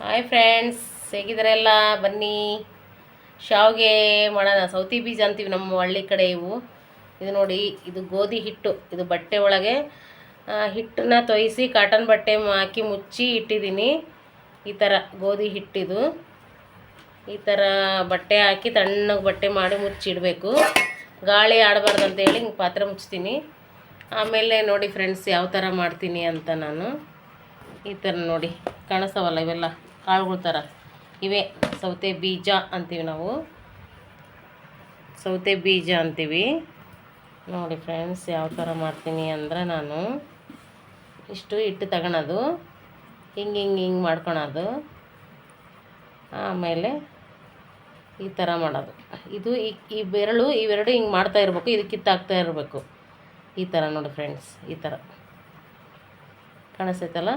Hi friends, ಹೇಗಿದ್ದಾರೆಲ್ಲ? ಬನ್ನಿ ಶಾವಿಗೆ ಮಾಡೋಣ. ಸೌತಿ ಬೀಜ ಅಂತೀವಿ ನಮ್ಮ ಹಳ್ಳಿ ಕಡೆ ಇವು. ಇದು ನೋಡಿ, ಇದು ಗೋಧಿ ಹಿಟ್ಟು. ಇದು ಬಟ್ಟೆ ಒಳಗೆ ಹಿಟ್ಟನ್ನ ತೊಯಿಸಿ ಕಾಟನ್ ಬಟ್ಟೆ ಹಾಕಿ ಮುಚ್ಚಿ ಇಟ್ಟಿದ್ದೀನಿ. ಈ ಥರ ಗೋಧಿ ಹಿಟ್ಟಿದು ಈ ಥರ ಬಟ್ಟೆ ಹಾಕಿ ತಣ್ಣಗೆ ಬಟ್ಟೆ ಮಾಡಿ ಮುಚ್ಚಿಡಬೇಕು. ಗಾಳಿ ಆಡಬಾರ್ದು ಅಂತೇಳಿ ಹಿಂಗೆ ಪಾತ್ರೆ ಮುಚ್ತೀನಿ. ಆಮೇಲೆ ನೋಡಿ ಫ್ರೆಂಡ್ಸ್, ಯಾವ ಥರ ಮಾಡ್ತೀನಿ ಅಂತ ನಾನು. ಈ ಥರ ನೋಡಿ ಕಾಣಿಸ್ತಾವಲ್ಲ, ಇವೆಲ್ಲ ಕಾಳುಗಳ ಥರ ಇವೇ ಸೌತೆ ಬೀಜ ಅಂತೀವಿ ನಾವು. ಸೌತೆ ಬೀಜ ಅಂತೀವಿ ನೋಡಿ ಫ್ರೆಂಡ್ಸ್. ಯಾವ ಥರ ಮಾಡ್ತೀನಿ ಅಂದ್ರೆ, ನಾನು ಇಷ್ಟು ಹಿಟ್ಟು ತಗೊಳೋದು, ಹಿಂಗೆ ಹಿಂಗೆ ಹಿಂಗೆ ಮಾಡ್ಕೊಳೋದು, ಆಮೇಲೆ ಈ ಥರ ಮಾಡೋದು. ಇದು ಈ ಬೆರಳು ಇವೆರಡು ಹಿಂಗೆ ಮಾಡ್ತಾ ಇರಬೇಕು, ಇದು ಕಿತ್ತಾಕ್ತಾ ಇರಬೇಕು. ಈ ಥರ ನೋಡಿ ಫ್ರೆಂಡ್ಸ್, ಈ ಥರ ಕಾಣಿಸ್ತೈತಲ್ಲ.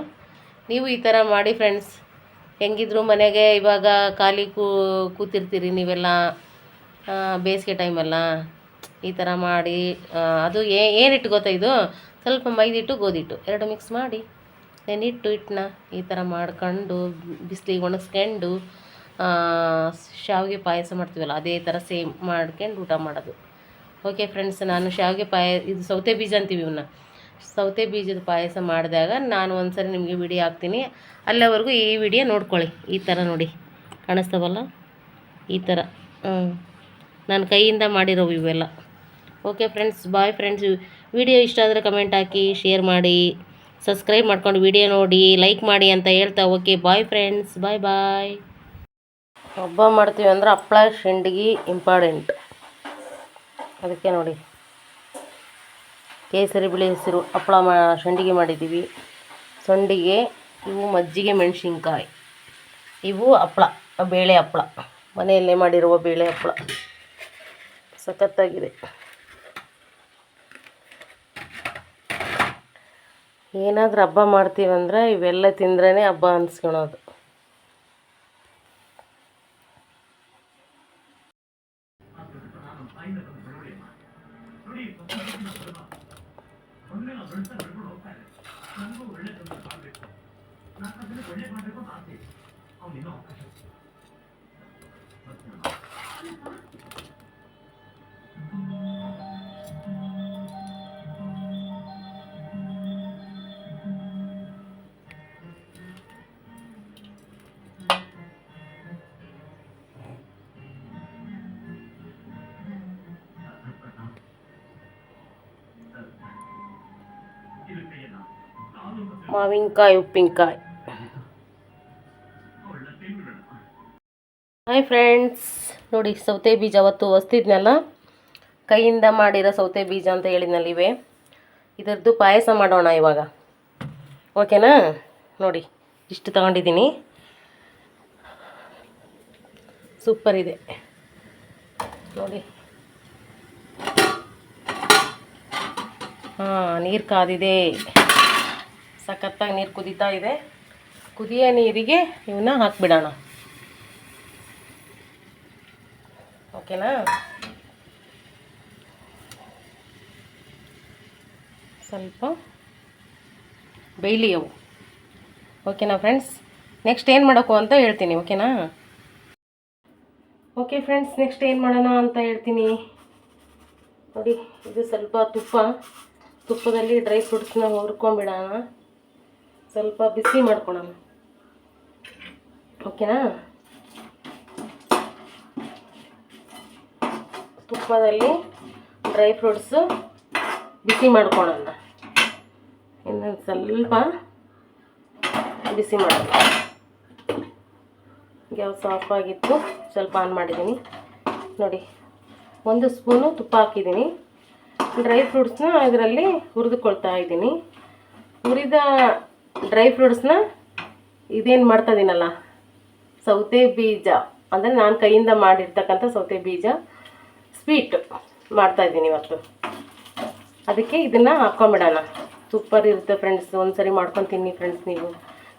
ನೀವು ಈ ಥರ ಮಾಡಿ ಫ್ರೆಂಡ್ಸ್. ಹೆಂಗಿದ್ರು ಮನೆಗೆ ಇವಾಗ ಖಾಲಿ ಕೂತಿರ್ತೀರಿ ನೀವೆಲ್ಲ, ಬೇಸಿಗೆ ಟೈಮೆಲ್ಲ ಈ ಥರ ಮಾಡಿ. ಅದು ಏನಿಟ್ಟು ಗೊತ್ತಾ, ಇದು ಸ್ವಲ್ಪ ಮೈದಿಟ್ಟು ಗೋಧಿಟ್ಟು ಎರಡು ಮಿಕ್ಸ್ ಮಾಡಿ ನೆನಿಟ್ಟು ಹಿಟ್ಟನ್ನ ಈ ಥರ ಮಾಡ್ಕೊಂಡು ಬಿಸಿಲಿಗೆ ಒಣಗಿಸ್ಕೊಂಡು ಶಾವಿಗೆ ಪಾಯಸ ಮಾಡ್ತೀವಲ್ಲ, ಅದೇ ಥರ ಸೇಮ್ ಮಾಡ್ಕೊಂಡು ಊಟ ಮಾಡೋದು. ಓಕೆ ಫ್ರೆಂಡ್ಸ್, ನಾನು ಶಾವಿಗೆ ಇದು ಸೌತೆ ಬೀಜ ಅಂತೀವಿ ಇವನ್ನ. ಸೌತೆ ಬೀಜದ ಪಾಯಸ ಮಾಡಿದಾಗ ನಾನು ಒಂದ್ಸರಿ ನಿಮಗೆ ವಿಡಿಯೋ ಹಾಕ್ತೀನಿ. ಅಲ್ಲಿವರೆಗೂ ಈ ವಿಡಿಯೋ ನೋಡ್ಕೊಳ್ಳಿ. ಈ ಥರ ನೋಡಿ ಕಾಣಿಸ್ತಾವಲ್ಲ, ಈ ಥರ ನಾನು ಕೈಯಿಂದ ಮಾಡಿರೋವು ಇವೆಲ್ಲ. Okay friends, bye friends. Video ಇಷ್ಟ ಆದರೆ ಕಮೆಂಟ್ ಹಾಕಿ, ಶೇರ್ ಮಾಡಿ, ಸಬ್ಸ್ಕ್ರೈಬ್ ಮಾಡ್ಕೊಂಡು ವಿಡಿಯೋ ನೋಡಿ, ಲೈಕ್ ಮಾಡಿ ಅಂತ ಹೇಳ್ತಾ ಓಕೆ ಬಾಯ್ ಫ್ರೆಂಡ್ಸ್, ಬಾಯ್ ಬಾಯ್. ಹಬ್ಬ ಮಾಡ್ತೀವಿ ಅಂದ್ರೆ ಹಪ್ಪಳ ಸಂಡಿಗೆ ಇಂಪಾರ್ಟೆಂಟ್. ಅದಕ್ಕೆ ನೋಡಿ, ಕೇಸರಿ ಬಿಳಿ ಹೆಸರು ಹಪ್ಪಳ ಸಂಡಿಗೆ ಮಾಡಿದ್ದೀವಿ. ಸಂಡಿಗೆ ಇವು ಮಜ್ಜಿಗೆ ಮೆಣಸಿನ್ಕಾಯಿ, ಇವು ಹಪ್ಪಳ, ಬೇಳೆ ಹಪ್ಪಳ, ಮನೆಯಲ್ಲೇ ಮಾಡಿರುವ ಬೇಳೆ ಹಪ್ಪಳ ಸಖತ್ತಾಗಿದೆ. ಏನಾದರೂ ಹಬ್ಬ ಮಾಡ್ತೀವಂದ್ರೆ ಇವೆಲ್ಲ ತಿಂದ್ರೇ ಹಬ್ಬ ಅನ್ಸ್ಕೊಳೋದು. ಮಾವಿನಕಾಯಿ ಉಪ್ಪಿನಕಾಯಿ. ಹಾಯ್ ಫ್ರೆಂಡ್ಸ್, ನೋಡಿ ಸೌತೆ ಬೀಜ ಅವತ್ತು ಹೊಸ್ತಿದ್ನಲ್ಲ, ಕೈಯಿಂದ ಮಾಡಿರೋ ಸೌತೆ ಬೀಜ ಅಂತ ಹೇಳಿದ್ನಲ್ಲ, ಇವೆ. ಇದರದ್ದು ಪಾಯಸ ಮಾಡೋಣ ಇವಾಗ, ಓಕೆನಾ? ನೋಡಿ ಇಷ್ಟು ತಗೊಂಡಿದ್ದೀನಿ, ಸೂಪರ್ ಇದೆ ನೋಡಿ. ನೀರು ಕಾದಿದೆ, ಸಖತ್ತಾಗಿ ನೀರು ಕುದೀತಾ ಇದೆ. ಕುದಿಯೋ ನೀರಿಗೆ ಇವನ್ನ ಹಾಕಿಬಿಡೋಣ, ಓಕೆನಾ? ಸ್ವಲ್ಪ ಬೇಯಲಿ ಅವು, ಓಕೆನಾ ಫ್ರೆಂಡ್ಸ್? ನೆಕ್ಸ್ಟ್ ಏನು ಮಾಡೋಕ್ಕೂ ಅಂತ ಹೇಳ್ತೀನಿ, ಓಕೆನಾ? ಓಕೆ ಫ್ರೆಂಡ್ಸ್, ನೆಕ್ಸ್ಟ್ ಏನು ಮಾಡೋಣ ಅಂತ ಹೇಳ್ತೀನಿ ನೋಡಿ. ಇದು ಸ್ವಲ್ಪ ತುಪ್ಪದಲ್ಲಿ ಡ್ರೈ ಫ್ರೂಟ್ಸ್ನ ಹುರ್ಕೊಂಡ್ಬಿಡೋಣ, ಸ್ವಲ್ಪ ಬಿಸಿ ಮಾಡ್ಕೊಳೋಣ, ಓಕೆನಾ? ತುಪ್ಪದಲ್ಲಿ ಡ್ರೈ ಫ್ರೂಟ್ಸು ಬಿಸಿ ಮಾಡ್ಕೊಳ್ಳೋಣ, ಇನ್ನೊಂದು ಸ್ವಲ್ಪ ಬಿಸಿ ಮಾಡೋಣ. ಗ್ಯಾಸ್ ಆಫ್ ಆಗಿತ್ತು, ಸ್ವಲ್ಪ ಆನ್ ಮಾಡಿದ್ದೀನಿ ನೋಡಿ. 1 ಸ್ಪೂನು ತುಪ್ಪ ಹಾಕಿದ್ದೀನಿ. ಡ್ರೈ ಫ್ರೂಟ್ಸ್ನ ಇದರಲ್ಲಿ ಹುರಿದುಕೊಳ್ತಾ ಇದ್ದೀನಿ. ಹುರಿದ ಡ್ರೈ ಫ್ರೂಟ್ಸ್ನ ಇದೇನು ಮಾಡ್ತಾ ಇದ್ದೀನಲ್ಲ, ಸೌತೆ ಬೀಜ ಅಂದರೆ ನಾನು ಕೈಯಿಂದ ಮಾಡಿರ್ತಕ್ಕಂಥ ಸೌತೆ ಬೀಜ ಸ್ವೀಟ್ ಮಾಡ್ತಾಯಿದ್ದೀನಿ ಇವತ್ತು. ಅದಕ್ಕೆ ಇದನ್ನು ಹಾಕ್ಕೊಂಬಿಡೋಣ. ಸೂಪರ್ ಇರುತ್ತೆ ಫ್ರೆಂಡ್ಸ್, ಒಂದು ಸರಿ ಮಾಡ್ಕೊತೀನಿ ಫ್ರೆಂಡ್ಸ್. ನೀವು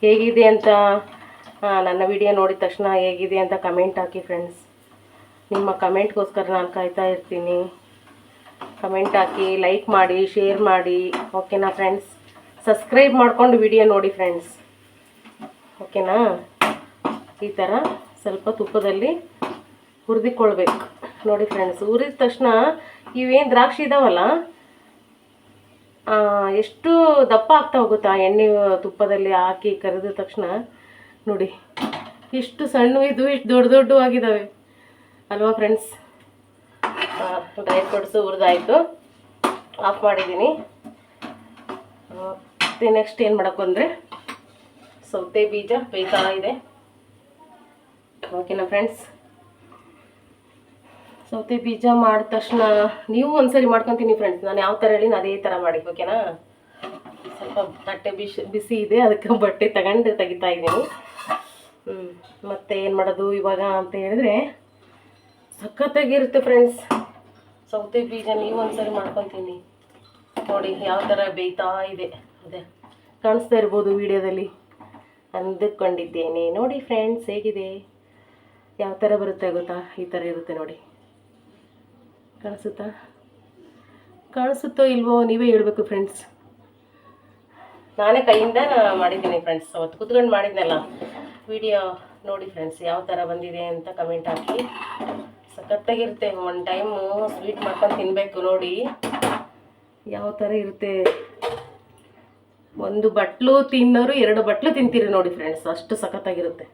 ಹೇಗಿದೆ ಅಂತ ನನ್ನ ವಿಡಿಯೋ ನೋಡಿದ ತಕ್ಷಣ ಹೇಗಿದೆ ಅಂತ ಕಮೆಂಟ್ ಹಾಕಿ ಫ್ರೆಂಡ್ಸ್. ನಿಮ್ಮ ಕಮೆಂಟ್ಗೋಸ್ಕರ ನಾನು ಕಾಯ್ತಾ ಇರ್ತೀನಿ. ಕಮೆಂಟ್ ಹಾಕಿ, ಲೈಕ್ ಮಾಡಿ, ಶೇರ್ ಮಾಡಿ, ಓಕೆನಾ ಫ್ರೆಂಡ್ಸ್? ಸಬ್ಸ್ಕ್ರೈಬ್ ಮಾಡ್ಕೊಂಡು ವಿಡಿಯೋ ನೋಡಿ ಫ್ರೆಂಡ್ಸ್, ಓಕೆನಾ? ಈ ಥರ ಸ್ವಲ್ಪ ತುಪ್ಪದಲ್ಲಿ ಹುರಿದಿಕೊಳ್ಬೇಕು ನೋಡಿ ಫ್ರೆಂಡ್ಸ್. ಹುರಿದ ತಕ್ಷಣ ಇವೇನು ದ್ರಾಕ್ಷಿ ಇದಾವಲ್ಲ ಎಷ್ಟು ದಪ್ಪ ಆಗ್ತಾ ಹೋಗುತ್ತಾ ಎಣ್ಣೆ ತುಪ್ಪದಲ್ಲಿ ಹಾಕಿ ಕರೆದ ತಕ್ಷಣ. ನೋಡಿ ಇಷ್ಟು ಸಣ್ಣ ಇದು ಇಷ್ಟು ದೊಡ್ಡ ದೊಡ್ಡ ಆಗಿದ್ದಾವೆ ಅಲ್ವಾ ಫ್ರೆಂಡ್ಸ್. ಡ್ರೈ ಫ್ರೂಟ್ಸು ಹುರಿದಾಯಿತು, ಆಫ್ ಮಾಡಿದ್ದೀನಿ. ಮತ್ತು ನೆಕ್ಸ್ಟ್ ಏನು ಮಾಡೋಕ್ಕೆ ಅಂದರೆ ಸೌತೆ ಬೀಜ ಬೇಯ್ತಾ ಇದೆ. ಓಕೆನಾ ಫ್ರೆಂಡ್ಸ್. ಸೌತೆ ಬೀಜ ಮಾಡಿದ ತಕ್ಷಣ ನೀವು ಒಂದ್ಸರಿ ಮಾಡ್ಕೊತೀನಿ ಫ್ರೆಂಡ್ಸ್. ನಾನು ಯಾವ ಥರ ಹೇಳಿನ ಅದೇ ಥರ ಮಾಡಿ, ಓಕೆನಾ. ಸ್ವಲ್ಪ ತಟ್ಟೆ ಬಿಸಿ ಇದೆ, ಅದಕ್ಕೆ ಬಟ್ಟೆ ತಗೊಂಡು ತೆಗಿತಾ ಇದ್ದೀನಿ. ಮತ್ತು ಏನು ಮಾಡೋದು ಇವಾಗ ಅಂತ ಹೇಳಿದ್ರೆ ಸಖತ್ತಾಗಿರುತ್ತೆ ಫ್ರೆಂಡ್ಸ್ ಸೌತೆ ಬೀಜ. ನೀವು ಒಂದ್ಸರಿ ಮಾಡ್ಕೊತೀನಿ ನೋಡಿ ಯಾವ ಥರ ಬೇಯ್ತಾ ಇದೆ. ಅದೇ ಕಾಣಿಸ್ತಾ ಇರ್ಬೋದು ವಿಡಿಯೋದಲ್ಲಿ, ಅಂದುಕೊಂಡಿದ್ದೇನೆ. ನೋಡಿ ಫ್ರೆಂಡ್ಸ್ ಹೇಗಿದೆ, ಯಾವ ಥರ ಬರುತ್ತೆ ಗೊತ್ತಾ, ಈ ಥರ ಇರುತ್ತೆ ನೋಡಿ. ಕಾಣಿಸುತ್ತೋ ಇಲ್ವೋ ನೀವೇ ಹೇಳ್ಬೇಕು ಫ್ರೆಂಡ್ಸ್. ನಾನೇ ಕೈಯಿಂದ ಮಾಡಿದ್ದೀನಿ ಫ್ರೆಂಡ್ಸ್, ಅವತ್ತು ಕೂತ್ಕೊಂಡು ಮಾಡಿದ್ನಲ್ಲ ವಿಡಿಯೋ ನೋಡಿ ಫ್ರೆಂಡ್ಸ್ ಯಾವ ಥರ ಬಂದಿದೆ ಅಂತ ಕಮೆಂಟ್ ಹಾಕಿ. ಸಖತ್ತಾಗಿರುತ್ತೆ. ಒಂದು ಟೈಮು ಸ್ವೀಟ್ ಮಾಡ್ಕೊಂಡು ತಿನ್ನಬೇಕು ನೋಡಿ ಯಾವ ಥರ ಇರುತ್ತೆ. ಒಂದು ಬಟ್ಲು ತಿನ್ನೋರು 2 ಬಟ್ಲು ತಿಂತೀರಿ ನೋಡಿ ಫ್ರೆಂಡ್ಸ್, ಅಷ್ಟು ಸಖತ್ತಾಗಿರುತ್ತೆ.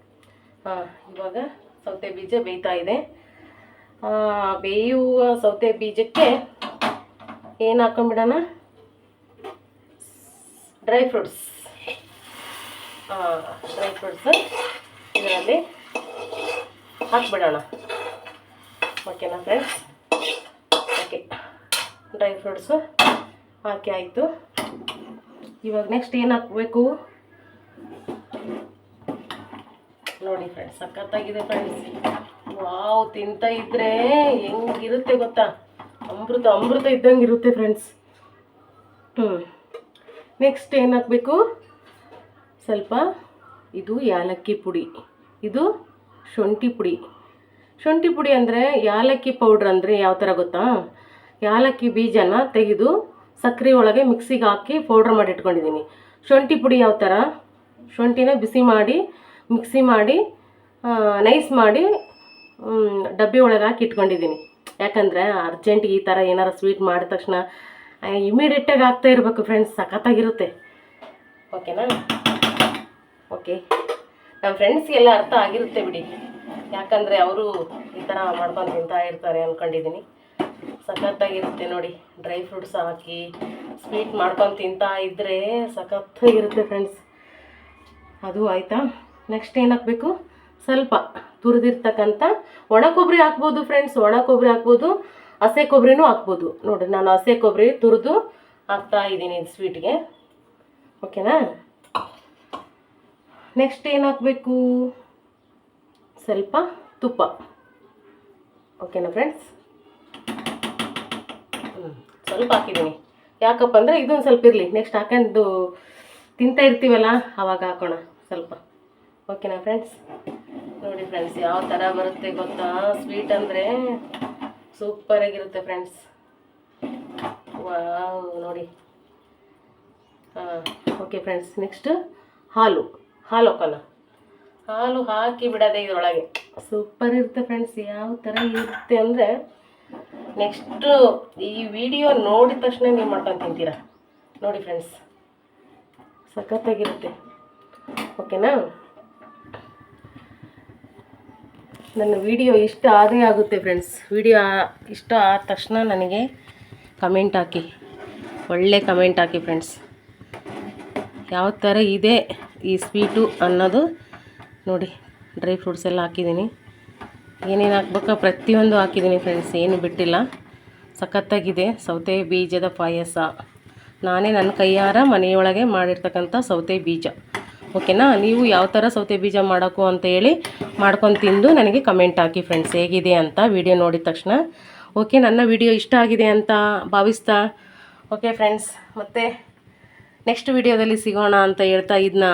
ಇವಾಗ ಸೌತೆ ಬೀಜ ಬೇಯ್ತಾ ಇದೆ. ಬೇಯುವ ಸೌತೆ ಬೀಜಕ್ಕೆ ಏನು ಹಾಕೊಂಡ್ಬಿಡೋಣ, ಡ್ರೈ ಫ್ರೂಟ್ಸ್ ಇದರಲ್ಲಿ ಹಾಕ್ಬಿಡೋಣ. ಓಕೆನಾ ಫ್ರೆಂಡ್ಸ್. ಓಕೆ, ಡ್ರೈ ಫ್ರೂಟ್ಸು ಹಾಕಿ ಆಯಿತು. ಇವಾಗ ನೆಕ್ಸ್ಟ್ ಏನು ಹಾಕಬೇಕು ನೋಡಿ ಫ್ರೆಂಡ್ಸ್. ಸಖತ್ತಾಗಿದೆ ಫ್ರೆಂಡ್ಸ್. ವಾವ್, ತಿಂತಾ ಇದ್ರೆ ಹೆಂಗಿರುತ್ತೆ ಗೊತ್ತಾ, ಅಮೃತ ಇದ್ದಂಗೆ ಇರುತ್ತೆ ಫ್ರೆಂಡ್ಸ್. ನೆಕ್ಸ್ಟ್ ಏನು ಹಾಕಬೇಕು, ಸ್ವಲ್ಪ ಇದು ಯಾಲಕ್ಕಿ ಪುಡಿ, ಇದು ಶುಂಠಿ ಪುಡಿ ಅಂದರೆ ಯಾಲಕ್ಕಿ ಪೌಡ್ರ್. ಅಂದರೆ ಯಾವ ಥರ ಗೊತ್ತಾ, ಯಾಲಕ್ಕಿ ಬೀಜನ ತೆಗೆದು ಸಕ್ಕರೆ ಒಳಗೆ ಮಿಕ್ಸಿಗೆ ಹಾಕಿ ಪೌಡ್ರ್ ಮಾಡಿ ಇಟ್ಕೊಂಡಿದ್ದೀನಿ. ಶುಂಠಿ ಪುಡಿ ಯಾವ ಥರ, ಶುಂಠಿನ ಬಿಸಿ ಮಾಡಿ ಮಿಕ್ಸಿ ಮಾಡಿ ನೈಸ್ ಮಾಡಿ ಡಬ್ಬಿ ಒಳಗೆ ಹಾಕಿ ಇಟ್ಕೊಂಡಿದ್ದೀನಿ. ಯಾಕಂದರೆ ಅರ್ಜೆಂಟಿಗೆ ಈ ಥರ ಏನಾರು ಸ್ವೀಟ್ ಮಾಡಿದ ತಕ್ಷಣ ಇಮಿಡಿಯೇಟಾಗಿ ಆಗ್ತಾ ಇರಬೇಕು ಫ್ರೆಂಡ್ಸ್, ಸಖತ್ತಾಗಿರುತ್ತೆ. ಓಕೆನಾ. ಓಕೆ, ನಮ್ಮ ಫ್ರೆಂಡ್ಸ್ಗೆಲ್ಲ ಅರ್ಥ ಆಗಿರುತ್ತೆ ಬಿಡಿ, ಯಾಕಂದರೆ ಅವರು ಈ ಥರ ಮಾಡ್ಕೊಂಡು ತಿಂತಾ ಇರ್ತಾರೆ ಅಂದ್ಕೊಂಡಿದ್ದೀನಿ. ಸಖತ್ತಾಗಿರುತ್ತೆ ನೋಡಿ, ಡ್ರೈ ಫ್ರೂಟ್ಸ್ ಹಾಕಿ ಸ್ವೀಟ್ ಮಾಡ್ಕೊಂಡು ತಿಂತಾ ಇದ್ದರೆ ಸಖತ್ತಾಗಿರುತ್ತೆ ಫ್ರೆಂಡ್ಸ್. ಅದು ಆಯಿತಾ. ನೆಕ್ಸ್ಟ್ ಏನು ಹಾಕಬೇಕು, ಸ್ವಲ್ಪ ತುರಿದಿರ್ತಕ್ಕಂಥ ಒಣ ಕೊಬ್ಬರಿ ಹಾಕ್ಬೋದು ಫ್ರೆಂಡ್ಸ್. ಒಣ ಕೊಬ್ಬರಿ ಹಾಕ್ಬೋದು, ಹಸೆ ಕೊಬ್ಬರಿನೂ ಹಾಕ್ಬೋದು. ನೋಡಿ ನಾನು ಹಸೆ ಕೊಬ್ಬರಿ ತುರಿದು ಹಾಕ್ತಾ ಇದ್ದೀನಿ ಸ್ವೀಟ್ಗೆ. ಓಕೆನಾ. ನೆಕ್ಸ್ಟ್ ಏನು ಹಾಕಬೇಕು, ಸ್ವಲ್ಪ ತುಪ್ಪ. ಓಕೆನಾ ಫ್ರೆಂಡ್ಸ್. ಸ್ವಲ್ಪ ಹಾಕಿದ್ದೀನಿ, ಯಾಕಪ್ಪ ಅಂದರೆ ಇದೊಂದು ಸ್ವಲ್ಪ ಇರಲಿ, ನೆಕ್ಸ್ಟ್ ಹಾಕೊಂಡು ತಿಂತಾ ಇರ್ತೀವಲ್ಲ ಆವಾಗ ಹಾಕೋಣ ಸ್ವಲ್ಪ. ಓಕೆನಾ ಫ್ರೆಂಡ್ಸ್. ನೋಡಿ ಫ್ರೆಂಡ್ಸ್ ಯಾವ ಥರ ಬರುತ್ತೆ ಗೊತ್ತಾ, ಸ್ವೀಟ್ ಅಂದರೆ ಸೂಪರಾಗಿರುತ್ತೆ ಫ್ರೆಂಡ್ಸ್. ವಾವ್ ನೋಡಿ. Okay friends. ನೆಕ್ಸ್ಟ್ ಹಾಲು ಹಾಕೋಣ. ಹಾಲು ಹಾಕಿ ಬಿಡೋದೆ ಇದರೊಳಗೆ, ಸೂಪರ್ ಇರುತ್ತೆ ಫ್ರೆಂಡ್ಸ್. ಯಾವ ಥರ ಇರುತ್ತೆ ಅಂದರೆ ನೆಕ್ಸ್ಟು ಈ ವಿಡಿಯೋ ನೋಡಿದ ತಕ್ಷಣ ನೀವು ಮಾಡ್ಕೊಂಡು ತಿಂತೀರಾ ನೋಡಿ ಫ್ರೆಂಡ್ಸ್, ಸಖತ್ತಾಗಿರುತ್ತೆ. ಓಕೆನಾ. ನನ್ನ ವಿಡಿಯೋ ಇಷ್ಟ ಆದೇ ಆಗುತ್ತೆ ಫ್ರೆಂಡ್ಸ್. ವಿಡಿಯೋ ಇಷ್ಟ ಆದ ತಕ್ಷಣ ನನಗೆ ಕಮೆಂಟ್ ಹಾಕಿ, ಒಳ್ಳೆ ಕಮೆಂಟ್ ಹಾಕಿ ಫ್ರೆಂಡ್ಸ್. ಯಾವ ಥರ ಇದೆ ಈ ಸ್ವೀಟು ಅನ್ನೋದು ನೋಡಿ. ಡ್ರೈ ಫ್ರೂಟ್ಸ್ ಎಲ್ಲ ಹಾಕಿದ್ದೀನಿ, ಏನೇನು ಹಾಕ್ಬೇಕೋ ಪ್ರತಿಯೊಂದು ಹಾಕಿದ್ದೀನಿ ಫ್ರೆಂಡ್ಸ್, ಏನು ಬಿಟ್ಟಿಲ್ಲ. ಸಖತ್ತಾಗಿದೆ ಸೌತೆ ಬೀಜದ ಪಾಯಸ. ನಾನೇ ನನ್ನ ಕೈಯಾರ ಮನೆಯೊಳಗೆ ಮಾಡಿರ್ತಕ್ಕಂಥ ಸೌತೆ ಬೀಜ. ಓಕೆನಾ. ನೀವು ಯಾವ ಥರ ಸೌತೆ ಬೀಜ ಮಾಡೋಕ್ಕೂ ಅಂತ ಹೇಳಿ ಮಾಡ್ಕೊಂಡು ತಿಂದು ನನಗೆ ಕಮೆಂಟ್ ಹಾಕಿ ಫ್ರೆಂಡ್ಸ್, ಹೇಗಿದೆ ಅಂತ ವಿಡಿಯೋ ನೋಡಿದ ತಕ್ಷಣ. ಓಕೆ, ನನ್ನ ವಿಡಿಯೋ ಇಷ್ಟ ಆಗಿದೆ ಅಂತ ಭಾವಿಸ್ತಾ ಓಕೆ ಫ್ರೆಂಡ್ಸ್, ಮತ್ತು ನೆಕ್ಸ್ಟ್ ವಿಡಿಯೋದಲ್ಲಿ ಸಿಗೋಣ ಅಂತ ಹೇಳ್ತಾ ಇದನ್ನ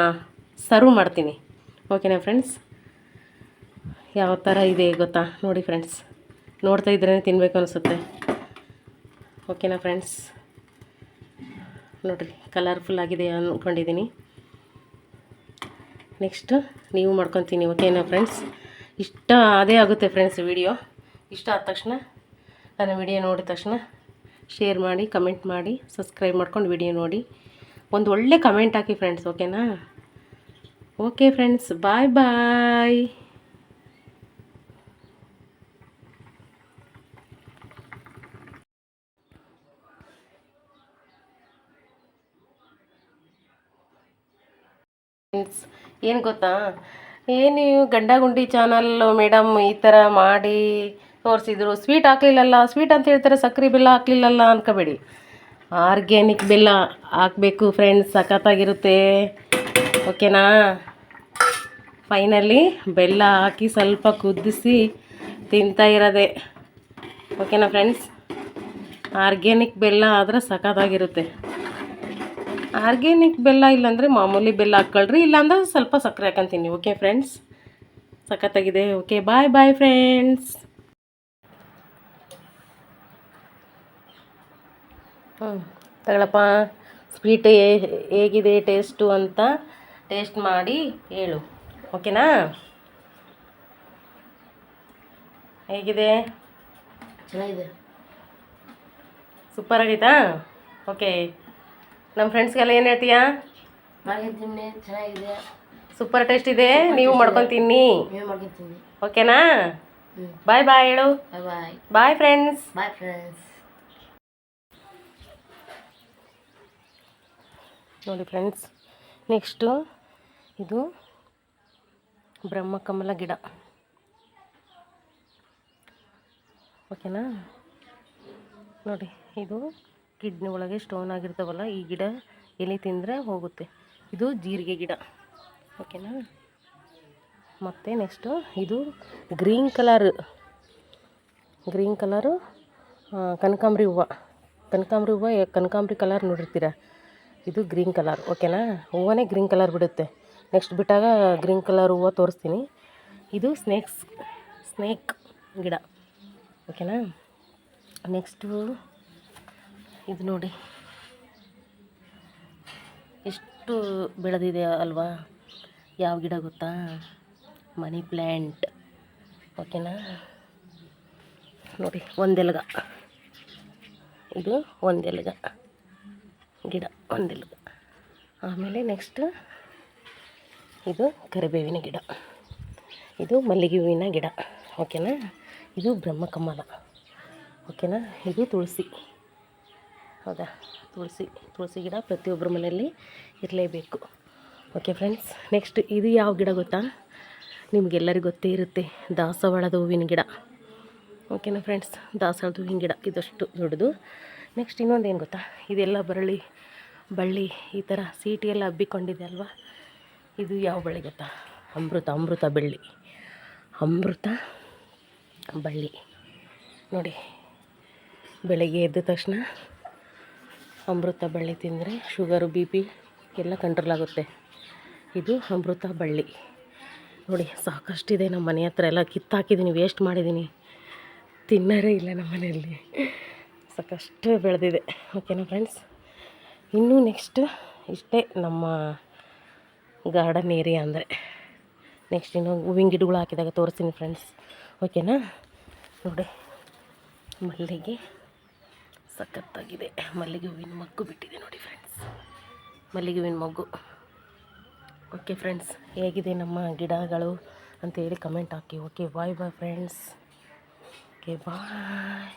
ಸರ್ವ್ ಮಾಡ್ತೀನಿ. ಓಕೆನಾ ಫ್ರೆಂಡ್ಸ್. ಯಾವ ಥರ ಇದೆ ಗೊತ್ತಾ ನೋಡಿ ಫ್ರೆಂಡ್ಸ್, ನೋಡ್ತಾ ಇದ್ರೇ ತಿನ್ನಬೇಕು ಅನಿಸುತ್ತೆ. ಓಕೆನಾ ಫ್ರೆಂಡ್ಸ್. ನೋಡಿರಿ ಕಲರ್ಫುಲ್ ಆಗಿದೆ ಅಂದ್ಕೊಂಡಿದ್ದೀನಿ. ನೆಕ್ಸ್ಟು ನೀವು ಮಾಡ್ಕೊತೀನಿ, ಓಕೆನಾ ಫ್ರೆಂಡ್ಸ್? ಇಷ್ಟ ಅದೇ ಆಗುತ್ತೆ ಫ್ರೆಂಡ್ಸ್ ವಿಡಿಯೋ. ಇಷ್ಟ ಆದ ತಕ್ಷಣ ನನ್ನ ವಿಡಿಯೋ ನೋಡಿದ ತಕ್ಷಣ ಶೇರ್ ಮಾಡಿ, ಕಮೆಂಟ್ ಮಾಡಿ, ಸಬ್ಸ್ಕ್ರೈಬ್ ಮಾಡ್ಕೊಂಡು ವಿಡಿಯೋ ನೋಡಿ. ಒಂದು ಒಳ್ಳೆ ಕಮೆಂಟ್ ಹಾಕಿ ಫ್ರೆಂಡ್ಸ್, ಓಕೆನಾ? ಓಕೆ ಫ್ರೆಂಡ್ಸ್, ಬಾಯ್ ಬಾಯ್. ಏನು ಗೊತ್ತಾ, ಏನು ಗಂಡ ಗುಂಡಿ ಚಾನಲ್ಲು ಮೇಡಮ್ ಈ ಥರ ಮಾಡಿ ತೋರಿಸಿದ್ರು, ಸ್ವೀಟ್ ಹಾಕ್ಲಿಲ್ಲಲ್ಲ, ಸ್ವೀಟ್ ಅಂತ ಹೇಳ್ತಾರೆ, ಸಕ್ಕರೆ ಬೆಲ್ಲ ಹಾಕ್ಲಿಲ್ಲಲ್ಲ ಅನ್ಕೋಬೇಡಿ. ಆರ್ಗ್ಯಾನಿಕ್ ಬೆಲ್ಲ ಹಾಕಬೇಕು ಫ್ರೆಂಡ್ಸ್, ಸಖತ್ತಾಗಿರುತ್ತೆ, ಓಕೆನಾ? ಫೈನಲಿ ಬೆಲ್ಲ ಹಾಕಿ ಸ್ವಲ್ಪ ಕುದಿಸಿ ತಿಂತಾ ಇರೋದೆ, ಓಕೆನಾ ಫ್ರೆಂಡ್ಸ್? ಆರ್ಗ್ಯಾನಿಕ್ ಬೆಲ್ಲ ಆದರೆ ಸಖತ್ತಾಗಿರುತ್ತೆ. ಆರ್ಗ್ಯಾನಿಕ್ ಬೆಲ್ಲ ಇಲ್ಲಾಂದರೆ ಮಾಮೂಲಿ ಬೆಲ್ಲ ಹಾಕ್ಕೊಳ್ರಿ, ಇಲ್ಲಾಂದ್ರೆ ಸ್ವಲ್ಪ ಸಕ್ಕರೆ ಹಾಕೊಂತೀನಿ, ಓಕೆ ಫ್ರೆಂಡ್ಸ್? ಸಖತ್ತಾಗಿದೆ. ಓಕೆ, ಬಾಯ್ ಬಾಯ್ ಫ್ರೆಂಡ್ಸ್. ತಗೊಳಪ್ಪ, ಸ್ವೀಟ್ ಹೇಗಿದೆ ಟೇಸ್ಟು ಅಂತ ಟೇಸ್ಟ್ ಮಾಡಿ ಹೇಳು, ಓಕೆನಾ? ಹೇಗಿದೆ? ಚೆನ್ನಾಗಿದೆ, ಸೂಪರ್ ಆಗೈತಾ? ಓಕೆ, ನಮ್ಮ ಫ್ರೆಂಡ್ಸ್ಗೆಲ್ಲ ಏನು ಹೇಳ್ತೀಯಾ? ಮಾಡ್ಕೊಂತೀನಿ, ಚೆನ್ನಾಗಿದೆ, ಸೂಪರ್ ಟೇಸ್ಟ್ ಇದೆ, ನೀವು ಮಾಡ್ಕೊತೀನಿ, ಮಾಡ್ಕೊಂತೀನಿ, ಓಕೆನಾ? ಬಾಯ್ ಬಾಯ್ ಹೇಳು. Bye bye friends. Bye friends. ನೋಡಿ ಫ್ರೆಂಡ್ಸ್, ನೆಕ್ಸ್ಟು ಇದು ಬ್ರಹ್ಮಕಮಲ ಗಿಡ, ಓಕೆನಾ? ನೋಡಿ, ಇದು ಕಿಡ್ನಿ ಒಳಗೆ ಸ್ಟೋನ್ ಆಗಿರ್ತಾವಲ್ಲ, ಈ ಗಿಡ ಎಲೆ ತಿಂದರೆ ಹೋಗುತ್ತೆ. ಇದು ಜೀರಿಗೆ ಗಿಡ, ಓಕೆನಾ? ಮತ್ತು ನೆಕ್ಸ್ಟು ಇದು ಗ್ರೀನ್ ಕಲರು ಕನಕಾಂಬರಿ ಹೂವು, ಕನಕಾಂಬರಿ ಕಲರ್ ನೋಡಿರ್ತೀರ, ಇದು ಗ್ರೀನ್ ಕಲರ್, ಓಕೆನಾ? ಹೂವನೇ ಗ್ರೀನ್ ಕಲರ್ ಬಿಡುತ್ತೆ. ನೆಕ್ಸ್ಟ್ ಬಿಟ್ಟಾಗ ಗ್ರೀನ್ ಕಲರ್ ಹೂವು ತೋರಿಸ್ತೀನಿ. ಇದು ಸ್ನೇಕ್ ಗಿಡ, ಓಕೆನಾ? ನೆಕ್ಸ್ಟು ಇದು ನೋಡಿ ಎಷ್ಟು ಬೆಳೆದಿದೆ ಅಲ್ವಾ? ಯಾವ ಗಿಡ ಗೊತ್ತಾ? ಮನಿ ಪ್ಲ್ಯಾಂಟ್, ಓಕೆನಾ? ನೋಡಿ, ಒಂದೆಲಗ, ಇದು ಒಂದೆಲಗ ಗಿಡ, ಒಂದೆಲಗ. ಆಮೇಲೆ ನೆಕ್ಸ್ಟ್ ಇದು ಕರಿಬೇವಿನ ಗಿಡ, ಇದು ಮಲ್ಲಿಗೆ ಹೂವಿನ ಗಿಡ, ಓಕೆನಾ? ಇದು ಬ್ರಹ್ಮಕಮಲ, ಓಕೆನಾ? ಇದು ತುಳಸಿ, ಹೌದಾ? ತುಳಸಿ ಗಿಡ ಪ್ರತಿಯೊಬ್ಬರ ಮನೆಯಲ್ಲಿ ಇರಲೇಬೇಕು, ಓಕೆ ಫ್ರೆಂಡ್ಸ್? ನೆಕ್ಸ್ಟ್ ಇದು ಯಾವ ಗಿಡ ಗೊತ್ತಾ? ನಿಮಗೆಲ್ಲರಿಗೂ ಗೊತ್ತೇ ಇರುತ್ತೆ, ದಾಸವಾಳದ ಹೂವಿನ ಗಿಡ, ಓಕೆನಾ ಫ್ರೆಂಡ್ಸ್? ದಾಸವಾಳದ ಹೂವಿನ ಗಿಡ ಇದಷ್ಟು ದೊಡ್ಡದು. ನೆಕ್ಸ್ಟ್ ಇನ್ನೊಂದು ಏನು ಗೊತ್ತಾ? ಇದೆಲ್ಲ ಬಳ್ಳಿ ಈ ಥರ ಸೀಟಿ ಎಲ್ಲ ಹಬ್ಬಿಕೊಂಡಿದೆ ಅಲ್ವಾ? ಇದು ಯಾವ ಬಳ್ಳಿ ಗೊತ್ತಾ? ಅಮೃತ ಬಳ್ಳಿ. ನೋಡಿ, ಬೆಳಗ್ಗೆ ಎದ್ದ ತಕ್ಷಣ ಅಮೃತ ಬಳ್ಳಿ ತಿಂದರೆ ಶುಗರು BP ಎಲ್ಲ ಕಂಟ್ರೋಲ್ ಆಗುತ್ತೆ. ಇದು ಅಮೃತ ಬಳ್ಳಿ. ನೋಡಿ, ಸಾಕಷ್ಟಿದೆ ನಮ್ಮ ಮನೆ ಹತ್ರ, ಎಲ್ಲ ಕಿತ್ತಾಕಿದ್ದೀನಿ, ವೇಸ್ಟ್ ಮಾಡಿದ್ದೀನಿ, ತಿನ್ನೋರೇ ಇಲ್ಲ ನಮ್ಮ ಮನೆಯಲ್ಲಿ, ಸಾಕಷ್ಟು ಬೆಳೆದಿದೆ, ಓಕೆನಾ ಫ್ರೆಂಡ್ಸ್? ಇನ್ನೂ ನೆಕ್ಸ್ಟ್ ಇಷ್ಟೇ ನಮ್ಮ ಗಾರ್ಡನ್ ಏರಿಯಾ ಅಂದರೆ. ನೆಕ್ಸ್ಟ್ ಇನ್ನು ಹೂವಿನ ಗಿಡಗಳು ಹಾಕಿದಾಗ ತೋರಿಸ್ತೀನಿ ಫ್ರೆಂಡ್ಸ್, ಓಕೆನಾ? ನೋಡಿ, ಮಲ್ಲಿಗೆ ಸಖತ್ತಾಗಿದೆ, ಮಲ್ಲಿಗೆ ಹೂವಿನ ಮೊಗ್ಗು ಬಿಟ್ಟಿದೆ ನೋಡಿ ಫ್ರೆಂಡ್ಸ್, ಮಲ್ಲಿಗೆ ಹೂವಿನ ಮೊಗ್ಗು. ಓಕೆ ಫ್ರೆಂಡ್ಸ್, ಹೇಗಿದೆ ನಮ್ಮ ಗಿಡಗಳು ಅಂತೇಳಿ ಕಮೆಂಟ್ ಹಾಕಿ. ಓಕೆ, ಬಾಯ್ ಬಾಯ್ ಫ್ರೆಂಡ್ಸ್. ಓಕೆ, ಬಾಯ್.